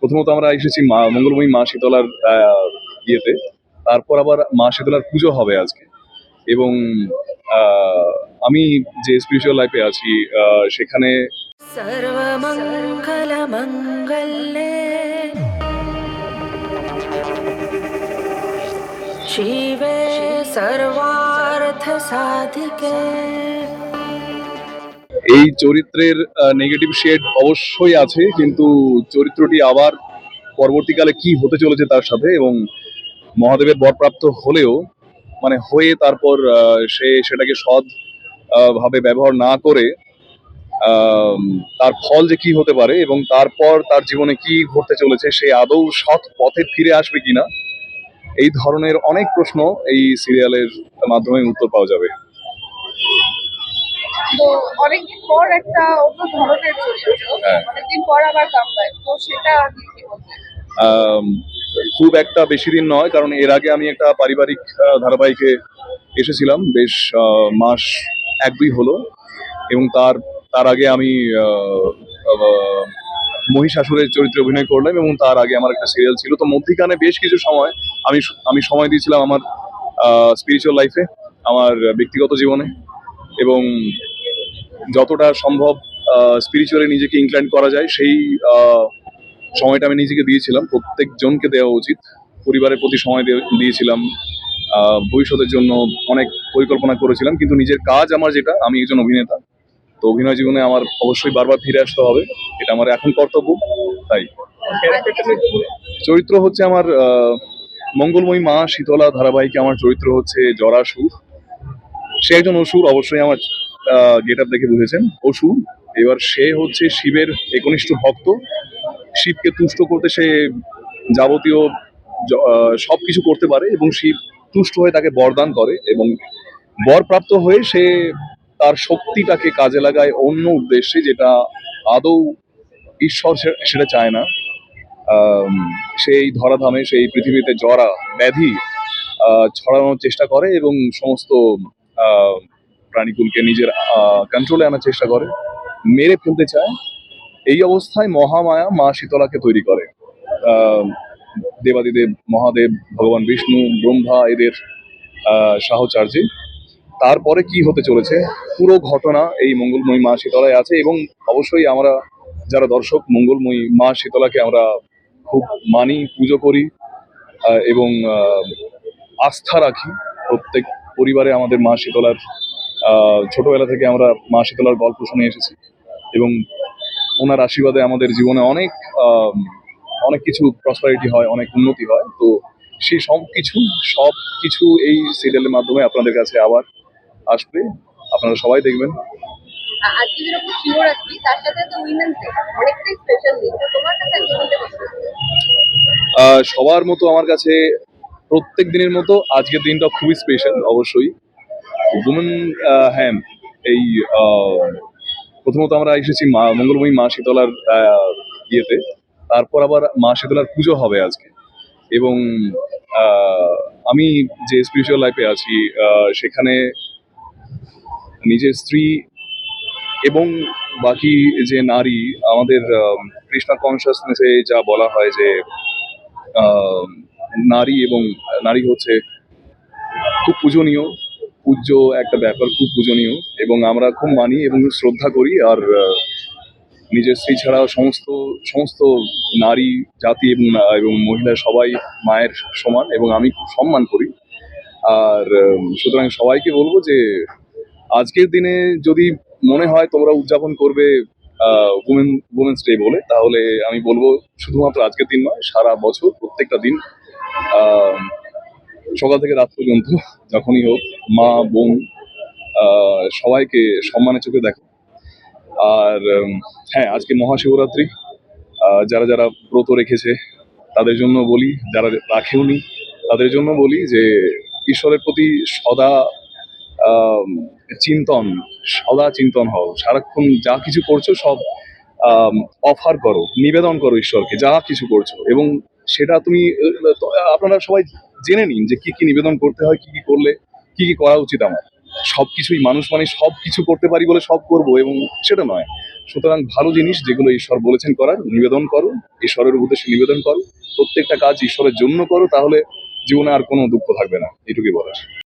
প্রথমত আমরা এসেছি মঙ্গলময়ী মা শীতলার ইয়েতে। তারপর আবার মা শীতলার পুজো হবে আজকে। এবং আহ, আমি যে স্পিরিচুয়াল লাইফে আছি সেখানে सर्वमङ्गलमङ्गल्ये शिवे सर्वार्थसाधिके এই চরিত্রের নেগেটিভ শেড অবশ্যই আছে, কিন্তু চরিত্রটি আবার পরবর্তীকালে কি হতে চলেছে তার সাথে, এবং মহাদেবের বরপ্রাপ্ত হলেও মানে হয়ে তারপর সে সেটাকে সৎ ভাবে ব্যবহার না করে আম, তার ফল যে কি হতে পারে এবং তারপর তার জীবনে কি ঘটতে চলেছে, সে আদৌ সৎ পথে ফিরে আসবে কিনা, এই ধরনের অনেক প্রশ্ন এই সিরিয়ালের মাধ্যমে উত্তর পাওয়া যাবে। তো অনেকদিন পর একটা অন্য ধরনের চরিত্র, হ্যাঁ। অনেকদিন পর আবার কামব্যাক, তো সেটা নিয়ে কি বলবেন? আম, খুব একটা বেশি দিন নয়, কারণ এর আগে আমি একটা পারিবারিক ধারাবাহিকে এসেছিলাম বেশ মাস 1-2 হলো, এবং তার তার আগে আমি মহিষাসুরের চরিত্রে অভিনয় করলাম, এবং তার আগে আমার একটা সিরিয়াল ছিল। তো মধ্যিখানে বেশ কিছু সময় আমি আমি সময় দিয়েছিলাম আমার স্পিরিচুয়াল লাইফে, আমার ব্যক্তিগত জীবনে, এবং যতটা সম্ভব স্পিরিচুয়ালি নিজেকে ইনক্লাইন করা যায় সেই সময়টা আমি নিজেকে দিয়েছিলাম। প্রত্যেকজনকে দেওয়া উচিত। পরিবারের প্রতি সময় দিয়েছিলাম, ভবিষ্যতের জন্য অনেক পরিকল্পনা করেছিলাম, কিন্তু নিজের কাজ আমার যেটা, আমি একজন অভিনেতা, তো অভিনয় জীবনে আমার অবশ্যই বারবার ফিরে আসতে হবে, এটা আমার এখন কর্তব্য। তাই চরিত্র হচ্ছে আমার মঙ্গলময়ী মা শীতলা ধারাবাহিকে আমার চরিত্র হচ্ছে জরাসুর। সে একজন অসুর, অবশ্যই আমার গেট আপ দেখে বুঝেছেন, অসুর। এবার সে হচ্ছে শিবের একনিষ্ঠ ভক্ত। শিবকে তুষ্ট করতে সে যাবতীয় সবকিছু করতে পারে, এবং শিব তুষ্ট হয়ে তাকে বরদান করে, এবং বর প্রাপ্ত হয়ে সে তার শক্তিটাকে কাজে লাগায় অন্য উদ্দেশ্যে, যেটা আদৌ ঈশ্বর সেটা চায় না। সেই ধরাধামে, সেই পৃথিবীতে জরা ব্যাধি ছড়ানোর চেষ্টা করে, এবং সমস্ত আহ, প্রাণীকুলকে নিজের কন্ট্রোলে আনার চেষ্টা করে, মেরে ফেলতে চায়। এই অবস্থায় মহামায়া মা শীতলাকে তৈরি করে। আহ, দেবাদিদেব মহাদেব, ভগবান বিষ্ণু, ব্রহ্মা, এদের সাহচর্যে তারপরে কি হতে চলেছে পুরো ঘটনা এই মঙ্গলময়ী মা শীতলায় আছে। এবং অবশ্যই আমরা যারা দর্শক, মঙ্গলময়ী মা শীতলাকে আমরা খুব মানি, পুজো করি, এবং আস্থা রাখি। প্রত্যেক পরিবারে আমাদের মা শীতলার ছোটবেলা থেকে আমরা মা শীতলার গল্প শুনে এসেছি, এবং ওনার আশীর্বাদে আমাদের জীবনে অনেক অনেক কিছু প্রসপারিটি হয়, অনেক উন্নতি হয়। তো সেই সব কিছু এই সিরিয়ালের মাধ্যমে আপনাদের কাছে আবার আসবে, আপনারা সবাই দেখবেন। আজকে যেরকম শিবরাত্রি, তার সাথে তো উইমেন্স ডে, অনেকটাই স্পেশাল দিন, তো তোমার কাছে আজকে কোনটা বেশি special? সবার মতো আমার কাছে প্রত্যেক দিনের মতো আজকের দিনটা খুবই স্পেশাল, অবশ্যই। উমেন, হ্যাঁ, এই প্রথমত আমরা এসেছি মঙ্গলময়ী মা শীতলার ইয়েতে। তারপর আবার মা শীতলার পুজো হবে আজকে। এবং আহ, আমি যে স্পিরিচুয়াল লাইফে আছি সেখানে নিজের স্ত্রী এবং বাকি যে নারী, আমাদের কৃষ্ণা কনসিয়াসনেসে যা বলা হয় যে আহ, নারী এবং নারী হচ্ছে খুব পূজনীয়, পূজ্য একটা ব্যাপার, খুব পূজনীয়, এবং আমরা খুব মানি এবং শ্রদ্ধা করি। আর নিজের স্ত্রী ছাড়া সমস্ত সমস্ত নারী জাতি এবং মহিলা সবাই মায়ের সমান, এবং আমি খুব সম্মান করি। আর সুতরাং সবাইকে বলবো যে আজকের দিনে যদি মনে হয় তোমরা উদযাপন করবে উমেন্স ডে বলে, তাহলে আমি বলবো শুধুমাত্র আজকের দিন নয়, সারা বছর প্রত্যেকটা দিন, আহ, সকাল থেকে রাত পর্যন্ত যখনই হোক, মা বোন সবাইকে সম্মানের চোখে দেখো। আর হ্যাঁ, আজকে মহাশিবরাত্রি। যারা যারা ব্রত রেখেছে তাদের জন্য বলি, যারা রাখেওনি তাদের জন্য বলি যে ঈশ্বরের প্রতি সদা আম, চিন্তন সদা চিন্তন হও। সারাক্ষণ যা কিছু করছো সব অফার করো, নিবেদন করো ঈশ্বরকে, যা কিছু করছো, এবং সেটা তুমি আপনারা সবাই জেনে নিন যে কি কি নিবেদন করতে হয়, কি কি করলে কি কি করা উচিত আমার। সবকিছুই মানুষ মানে সবকিছু করতে পারি বলে সব করব, এবং সেটা নয়। সুতরাং ভালো জিনিস যেগুলো ঈশ্বর বলেছেন করার, নিবেদন করো, ঈশ্বরের উদ্দেশ্যে নিবেদন করো, প্রত্যেকটা কাজ ঈশ্বরের জন্য করো, তাহলে জীবনে আর কোনো দুঃখ থাকবে না, এটুকুই বলার।